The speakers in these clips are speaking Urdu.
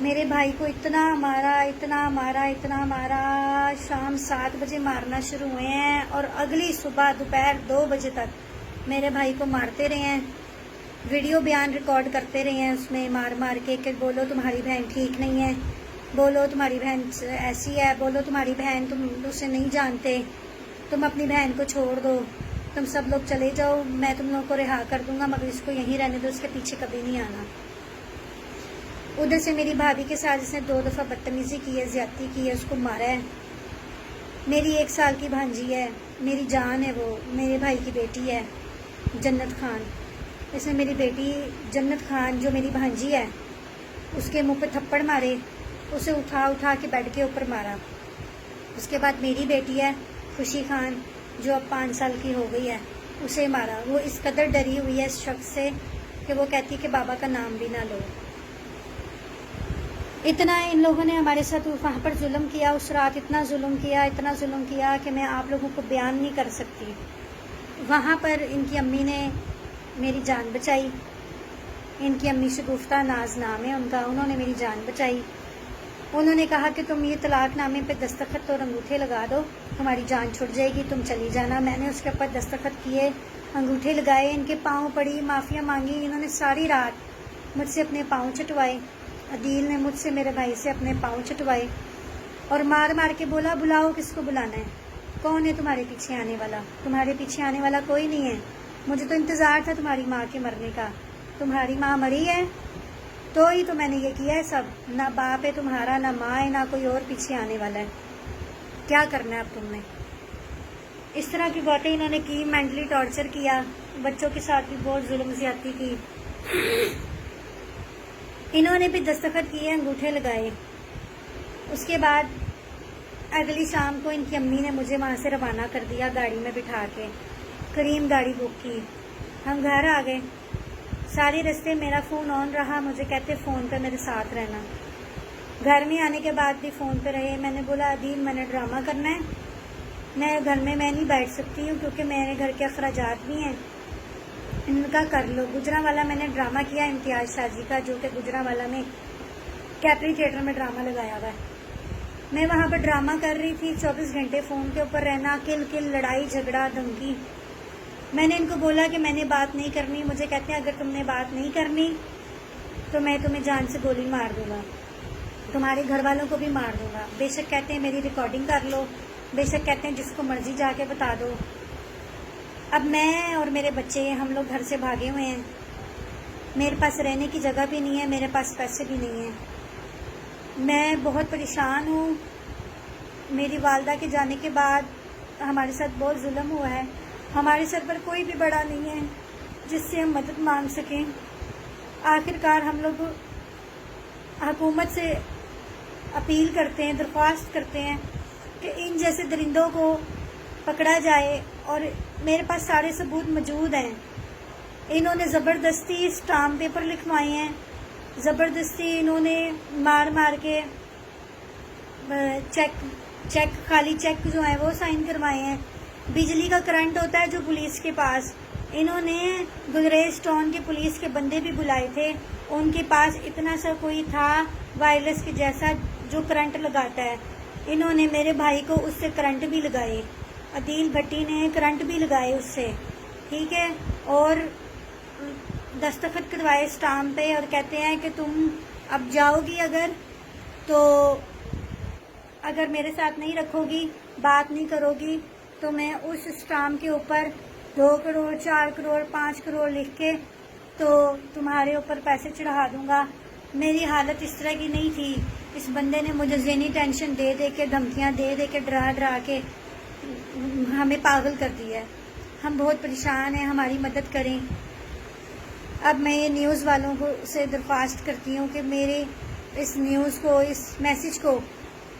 میرے بھائی کو اتنا مارا، شام 7 بجے مارنا شروع ہوئے ہیں اور اگلی صبح دوپہر 2 بجے تک میرے بھائی کو مارتے رہے ہیں، ویڈیو بیان ریکارڈ کرتے رہے ہیں اس میں مار کے کہ بولو تمہاری بہن ٹھیک نہیں ہے، بولو تمہاری بہن ایسی ہے، بولو تمہاری بہن تم اسے نہیں جانتے، تم اپنی بہن کو چھوڑ دو، تم سب لوگ چلے جاؤ، میں تم لوگوں کو رہا کر دوں گا مگر اس کو یہیں رہنے دو، اس کے پیچھے کبھی نہیں آنا۔ ادھر سے میری بھابھی کے ساتھ اس نے 2 دفعہ بدتمیزی کی ہے، زیادتی کی ہے، اس کو مارا ہے۔ میری 1 سال کی بھانجی ہے، میری جان ہے، وہ میرے بھائی کی بیٹی ہے جنت خان، اس نے میری بیٹی جنت خان جو میری بھانجی ہے اس کے منہ پہ تھپڑ مارے، اسے اٹھا کے بیڈ کے اوپر مارا۔ اس کے بعد میری بیٹی ہے خوشی خان جو اب 5 سال کی ہو گئی ہے، اسے مارا۔ وہ اس قدر ڈری ہوئی ہے اس شخص سے کہ وہ کہتی کہ بابا کا نام بھی نہ لو۔ اتنا ان لوگوں نے ہمارے ساتھ وہاں پر ظلم کیا، اس رات اتنا ظلم کیا کہ میں آپ لوگوں کو بیان نہیں کر سکتی۔ وہاں پر ان کی امی نے میری جان بچائی، ان کی امی شگفتہ ناز نام ہے ان کا، انہوں نے میری جان بچائی۔ انہوں نے کہا کہ تم یہ طلاق نامے پہ دستخط اور انگوٹھے لگا دو، تمہاری جان چھٹ جائے گی، تم چلی جانا۔ میں نے اس کے اوپر دستخط کیے، انگوٹھے لگائے، ان کے پاؤں پڑی، معافیا مانگی، انہوں نے ساری رات مجھ سے اپنے پاؤں چٹوائے، عدیل نے مجھ سے میرے بھائی سے اپنے پاؤں چٹوائے اور مار کے بولا بلاؤ کس کو بلانا ہے، کون ہے تمہارے پیچھے آنے والا؟ تمہارے پیچھے آنے والا کوئی نہیں ہے، مجھے تو انتظار تھا تمہاری ماں کے مرنے کا، تمہاری ماں مری ہے تو ہی تو میں نے یہ کیا ہے سب، نہ باپ ہے تمہارا، نہ ماں ہے، نہ کوئی اور پیچھے آنے والا ہے، کیا کرنا ہے اب تم نے؟ اس طرح کی باتیں انہوں نے کی، مینٹلی ٹارچر کیا، بچوں کے ساتھ بھی بہت ظلم زیادتی کی۔ انہوں نے بھی دستخط کیے، انگوٹھے لگائے۔ اس کے بعد اگلی شام کو ان کی امی نے مجھے وہاں سے روانہ کر دیا گاڑی میں بٹھا کے، کریم گاڑی بک کی، ہم گھر آ گئے۔ سارے رستے میرا فون آن رہا، مجھے کہتے فون پہ میرے ساتھ رہنا۔ گھر میں آنے کے بعد بھی فون پہ رہے۔ میں نے بولا عدیل میں نے ڈرامہ کرنا ہے، میں گھر میں نہیں بیٹھ سکتی ہوں کیونکہ میرے گھر کے اخراجات بھی ہیں، ان کا کر لو۔ گجرانوالہ میں نے ڈرامہ کیا امتیاز شاہ جی کا، جو کہ گجرانوالہ میں کیپری تھیٹر میں ڈرامہ لگایا ہوا ہے۔ میں وہاں پر ڈرامہ کر رہی تھی، 24 گھنٹے فون کے اوپر رہنا، کل لڑائی جھگڑا دھمکی۔ میں نے ان کو بولا کہ میں نے بات نہیں کرنی، مجھے کہتے ہیں اگر تم نے بات نہیں کرنی تو میں تمہیں جان سے گولی مار دوں گا، تمہارے گھر والوں کو بھی مار دوں گا۔ بے شک کہتے ہیں میری ریکارڈنگ کر لو، بے شک کہتے ہیں جس کو مرضی جا کے بتا دو۔ اب میں اور میرے بچے ہم لوگ گھر سے بھاگے ہوئے ہیں، میرے پاس رہنے کی جگہ بھی نہیں ہے، میرے پاس پیسے بھی نہیں ہیں، میں بہت پریشان ہوں۔ میری والدہ کے جانے کے بعد ہمارے ساتھ بہت ظلم ہوا ہے، ہمارے سر پر کوئی بھی بڑا نہیں ہے جس سے ہم مدد مانگ سکیں۔ آخر کار ہم لوگ حکومت سے اپیل کرتے ہیں، درخواست کرتے ہیں کہ ان جیسے درندوں کو پکڑا جائے، اور میرے پاس سارے ثبوت موجود ہیں۔ انہوں نے زبردستی اسٹامپ پیپر لکھوائے ہیں، زبردستی انہوں نے مار کے چیک خالی چیک جو ہیں وہ سائن کروائے ہیں۔ بجلی کا کرنٹ ہوتا ہے جو پولیس کے پاس، انہوں نے گلریز ٹاؤن کے پولیس کے بندے بھی بلائے تھے، ان کے پاس اتنا سا کوئی تھا وائرلیس کے جیسا جو کرنٹ لگاتا ہے، انہوں نے میرے بھائی کو اس سے کرنٹ بھی لگائے، عدیل بھٹی نے کرنٹ بھی لگائے اس سے، ٹھیک ہے، اور دستخط کروائے اسٹامپ پہ، اور کہتے ہیں کہ تم اب جاؤ گی اگر میرے ساتھ نہیں رکھو گی، بات نہیں کرو گی تو میں اس اسٹامپ کے اوپر 2 کروڑ 4 کروڑ 5 کروڑ لکھ کے تو تمہارے اوپر پیسے چڑھا دوں گا۔ میری حالت اس طرح کی نہیں تھی، اس بندے نے مجھے ذہنی ٹینشن دے کے، دھمکیاں دے کے، ڈرا کے ہمیں پاگل کر دیا ہے۔ ہم بہت پریشان ہیں، ہماری مدد کریں۔ اب میں یہ نیوز والوں کو سے درخواست کرتی ہوں کہ میرے اس نیوز کو، اس میسج کو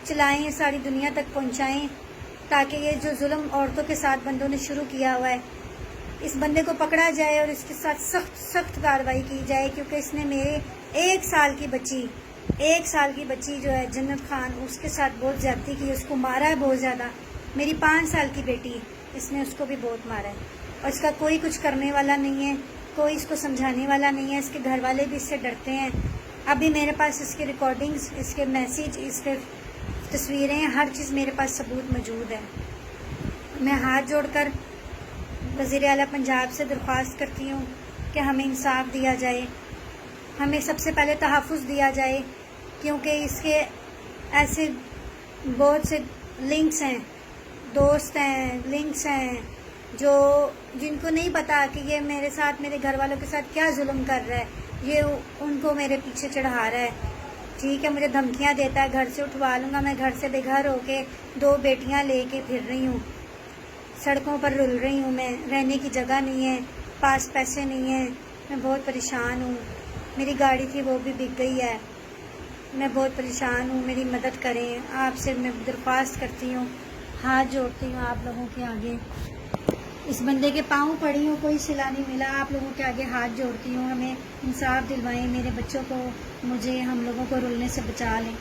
چلائیں، ساری دنیا تک پہنچائیں، تاکہ یہ جو ظلم عورتوں کے ساتھ بندوں نے شروع کیا ہوا ہے اس بندے کو پکڑا جائے اور اس کے ساتھ سخت کارروائی کی جائے، کیونکہ اس نے میرے 1 سال کی بچی جو ہے جنت خان، اس کے ساتھ بہت زیادتی کی، اس کو مارا ہے بہت زیادہ۔ میری 5 سال کی بیٹی، اس نے اس کو بھی بہت مارا ہے، اور اس کا کوئی کچھ کرنے والا نہیں ہے، کوئی اس کو سمجھانے والا نہیں ہے، اس کے گھر والے بھی اس سے ڈرتے ہیں۔ ابھی میرے پاس اس کے ریکارڈنگز، اس کے میسیج، اس کے تصویریں، ہر چیز میرے پاس ثبوت موجود ہے۔ میں ہاتھ جوڑ کر وزیر اعلیٰ پنجاب سے درخواست کرتی ہوں کہ ہمیں انصاف دیا جائے، ہمیں سب سے پہلے تحفظ دیا جائے، کیونکہ اس کے ایسے بہت سے لنکس ہیں، دوست ہیں، لنکس ہیں جن کو نہیں پتا کہ یہ میرے ساتھ، میرے گھر والوں کے ساتھ کیا ظلم کر رہا ہے، یہ ان کو میرے پیچھے چڑھا رہا ہے۔ ٹھیک ہے، مجھے دھمکیاں دیتا ہے، گھر سے اٹھوا لوں گا، میں گھر سے بے گھر ہو کے 2 بیٹیاں لے کے پھر رہی ہوں، سڑکوں پر رل رہی ہوں، میں رہنے کی جگہ نہیں ہے، پاس پیسے نہیں ہیں، میں بہت پریشان ہوں، میری گاڑی تھی وہ بھی بک گئی ہے، میں بہت پریشان ہوں، میری مدد کریں، آپ سے میں درخواست کرتی ہوں، ہاتھ جوڑتی ہوں آپ لوگوں کے آگے، اس بندے کے پاؤں پڑی ہوں، کوئی صلہ نہیں ملا، آپ لوگوں کے آگے ہاتھ جوڑتی ہوں، ہمیں انصاف دلوائیں، میرے بچوں کو، مجھے، ہم لوگوں کو رلنے سے بچا لیں۔